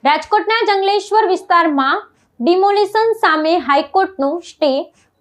રાજકોટના જંગલેશ્વર વિસ્તારમાં ડિમોલિશન સામે હાઈકોર્ટનો સ્ટે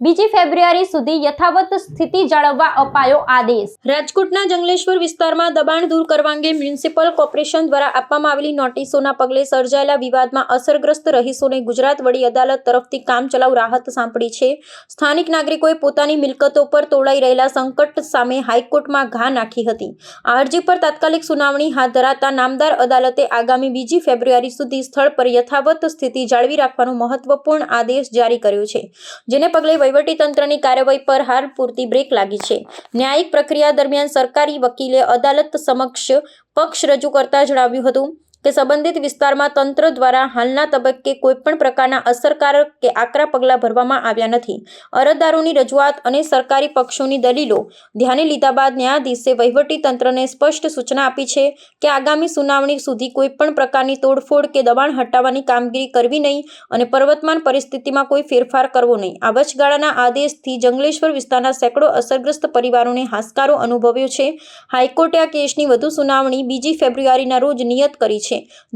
2 ફેબ્રુઆરી સુધી યથાવત સ્થિતિ જાળવવા અપાયો આદેશ। રાજકોટના જંગલેશ્વર વિસ્તારમાં દબાણ દૂર કરવા અંગે મ્યુનિસિપલ કોર્પોરેશન દ્વારા આપવામાં આવેલી નોટિસોના પગલે સર્જાયેલા વિવાદમાં અસરગ્રસ્ત રહીશોને ગુજરાત વડી અદાલત તરફથી કામચલાઉ રાહત સાંપડી છે। સ્થાનિક નાગરિકોએ પોતાની મિલકતો પર તોડાઈ રહેલા સંકટ સામે હાઈકોર્ટમાં ઘા નાખી હતી। આ અરજી પર તાત્કાલિક સુનાવણી હાથ ધરાતા નામદાર અદાલતે આગામી 2 ફેબ્રુઆરી સુધી સ્થળ પર યથાવત સ્થિતિ જાળવી રાખવાનો મહત્વપૂર્ણ આદેશ જારી કર્યો છે, જેને પગલે વહીવટી તંત્રની કાર્યવાહી પર હાલ પૂરતી બ્રેક લાગી છે। ન્યાયિક પ્રક્રિયા દરમિયાન સરકારી વકીલે અદાલત સમક્ષ પક્ષ રજૂ કરતા જણાવ્યું હતું કે સંબંધિત વિસ્તારમાં તંત્ર દ્વારા હાલના તબક્કે કોઈપણ પ્રકારના અસરકારક કે આકરા પગલાં ભરવામાં આવ્યા નથી। અરજદારોની રજૂઆત અને સરકારી પક્ષોની દલીલો ધ્યાને લીધા બાદ ન્યાયાધીશે વહીવટી તંત્રને સ્પષ્ટ સૂચના આપી છે કે આગામી સુનાવણી સુધી કોઈપણ પ્રકારની તોડફોડ કે દબાણ હટાવવાની કામગીરી કરવી નહીં અને પ્રવર્તમાન પરિસ્થિતિમાં કોઈ ફેરફાર કરવો નહીં। આ વચગાળાના આદેશથી જંગલેશ્વર વિસ્તારના સેંકડો અસરગ્રસ્ત પરિવારોને હાશકારો અનુભવ્યો છે। હાઈકોર્ટે આ કેસની વધુ સુનાવણી 2 ફેબ્રુઆરીના રોજ નિયત કરી છે।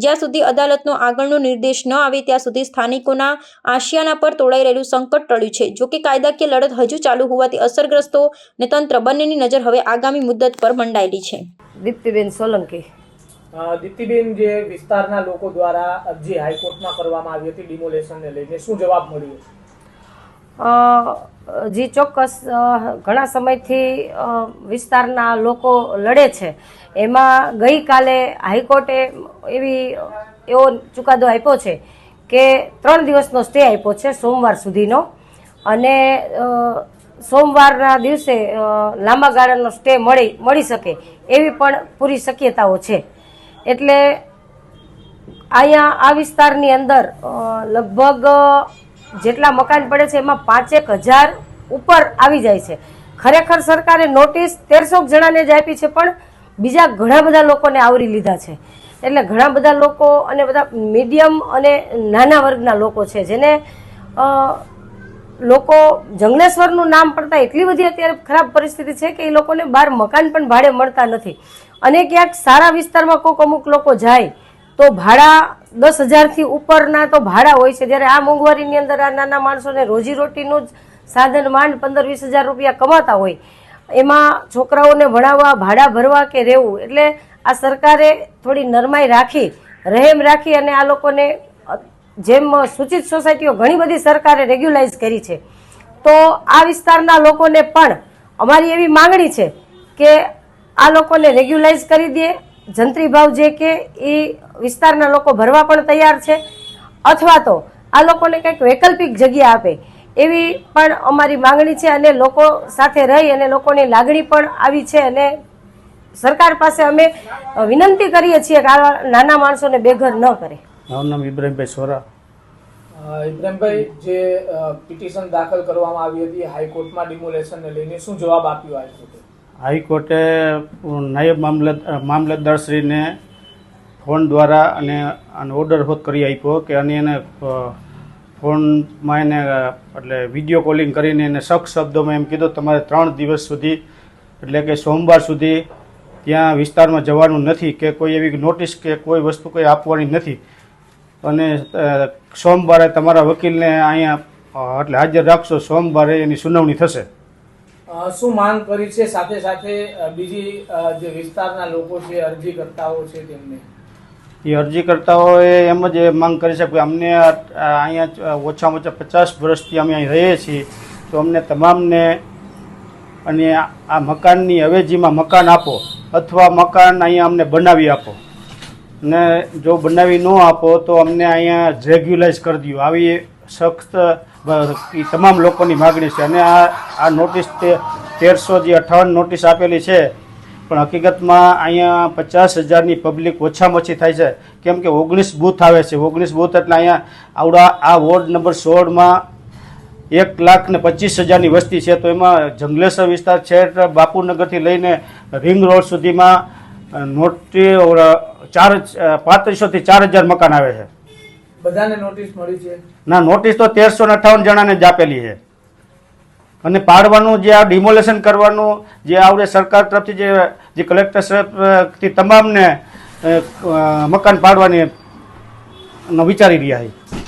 જ્યાં સુધી અદાલતનો આગળનો નિર્દેશ ન આવે ત્યાં સુધી સ્થાનિકોના આશિયાના પર તોડાઈ રહેલું સંકટ ટળ્યું છે। જોકે કાયદાકીય લડત હજુ ચાલુ હોવાથી અસરગ્રસ્તો અને તંત્ર બંનેની નજર હવે આગામી મુદ્દત પર મંડાયેલી છે। દીપ્તિબેન સોલંકી। દીપ્તિબેન, જે વિસ્તારના લોકો દ્વારા અરજી હાઈકોર્ટમાં કરવામાં આવી હતી ડિમોલેશનને લઈને, શું જવાબ મળ્યો? જી ચોક્કસ, ઘણા સમયથી વિસ્તારના લોકો લડે છે। એમાં ગઈકાલે હાઈકોર્ટે એવો ચુકાદો આપ્યો છે કે 3 દિવસનો સ્ટે આપ્યો છે, સોમવાર સુધીનો, અને સોમવારના દિવસે લાંબા ગાળાનો સ્ટે મળી શકે એવી પણ પૂરી શક્યતાઓ છે। એટલે અહીંયા આ વિસ્તારની અંદર લગભગ જેટલા મકાન પડે છે એમાં 5,000 ઉપર આવી જાય છે। ખરેખર સરકારે નોટિસ 1300 જણાને જ આપી છે, પણ બીજા ઘણા બધા લોકોને આવરી લીધા છે। એટલે ઘણા બધા લોકો અને બધા મીડિયમ અને નાના વર્ગના લોકો છે, જેને લોકો જંગલેશ્વરનું નામ પડતા એટલી બધી અત્યારે ખરાબ પરિસ્થિતિ છે કે એ લોકોને બહાર મકાન પણ ભાડે મળતા નથી। અને ક્યાંક સારા વિસ્તારમાં કોઈક અમુક લોકો જાય તો ભાડા 10,000થી ઉપરના તો ભાડા હોય છે, જ્યારે આ મોંઘવારીની અંદર આ નાના માણસોને રોજીરોટીનું જ સાધન માંડ 15-20 હજાર રૂપિયા કમાતા હોય, એમાં છોકરાઓને ભણાવવા, ભાડા ભરવા કે રહેવું, એટલે આ સરકારે થોડી નરમાઈ રાખી, રહેમ રાખી અને આ લોકોને જેમ સૂચિત સોસાયટીઓ ઘણી બધી સરકારે રેગ્યુલાઇઝ કરી છે, તો આ વિસ્તારના લોકોને પણ અમારી એવી માંગણી છે કે આ લોકોને રેગ્યુલાઇઝ કરી દે। જંત્રી ભાવ જે કે એ વિસ્તારના લોકો ભરવા પણ તૈયાર છે, અથવા તો આ લોકોને કંઈક વૈકલ્પિક જગ્યા આપે એવી પણ અમારી માંગણી છે। અને લોકો સાથે રહી અને લોકોની લાગણી પણ આવી છે, અને સરકાર પાસે અમે વિનંતી કરીએ છીએ કે આ નાના માણસોને બેઘર ન કરે। મારું નામ ઇબ્રાહીમભાઈ સોરા। ઇબ્રાહીમભાઈ, જે પિટિશન દાખલ કરવામાં આવી હતી હાઈકોર્ટમાં ડિમોલેશનને લઈને, શું જવાબ આપ્યો હાઈકોર્ટે? હાઈકોર્ટે નાયબ મામલતદારશ્રીને ફોન દ્વારા અને ઓર્ડર હોત કરી આપ્યો કે એને ફોનમાં એને એટલે વિડીયો કોલિંગ કરીને એને સખ્ત શબ્દોમાં એમ કીધું તમારે 3 દિવસ સુધી એટલે કે સોમવાર સુધી ત્યાં વિસ્તારમાં જવાનું નથી કે કોઈ એવી નોટિસ કે કોઈ વસ્તુ કંઈ આપવાની નથી, અને સોમવારે તમારા વકીલને અહીંયા એટલે હાજર રાખશો, સોમવારે એની સુનાવણી થશે। શું માંગ કરી છે? સાથે સાથે બીજી જે વિસ્તારના લોકો છે, અરજીકર્તાઓ છે, તેમને એ અરજીકર્તાઓએ એમ જ માંગ કરી છે કે અમને અહીંયા ઓછામાં ઓછા 50 વર્ષથી અમે અહીં રહીએ છીએ, તો અમને તમામને અને આ મકાનની અવેજીમાં મકાન આપો, અથવા મકાન અહીંયા અમને બનાવી આપો, અને જો બનાવી ન આપો તો અમને અહીંયા રેગ્યુલાઇઝ કરી દો, આવી સખ્ત એ તમામ લોકોની માગણી છે। અને આ નોટિસ 1358 નોટિસ આપેલી છે, પણ હકીકતમાં અહીંયા 50,000ની પબ્લિક ઓછામાં ઓછી થાય છે, કેમ કે 19 બૂથ આવે છે। 19 બૂથ એટલે અહીંયા આવડા આ વોર્ડ નંબર 16માં 1,25,000ની વસ્તી છે, તો એમાં જંગલેશ્વર વિસ્તાર છે, બાપુનગરથી લઈને રિંગ રોડ સુધીમાં 3500થી 4,000 મકાન આવે છે। બધાને નોટિસ મળી છે? ના, નોટિસ તો 1358 જણાને જ આપેલી છે, અને પાડવાનું જે આ ડિમોલેશન કરવાનું જે આવડે સરકાર તરફથી જે કલેક્ટર સાહેબથી તમામને મકાન પાડવાની વિચારી રહ્યા છે.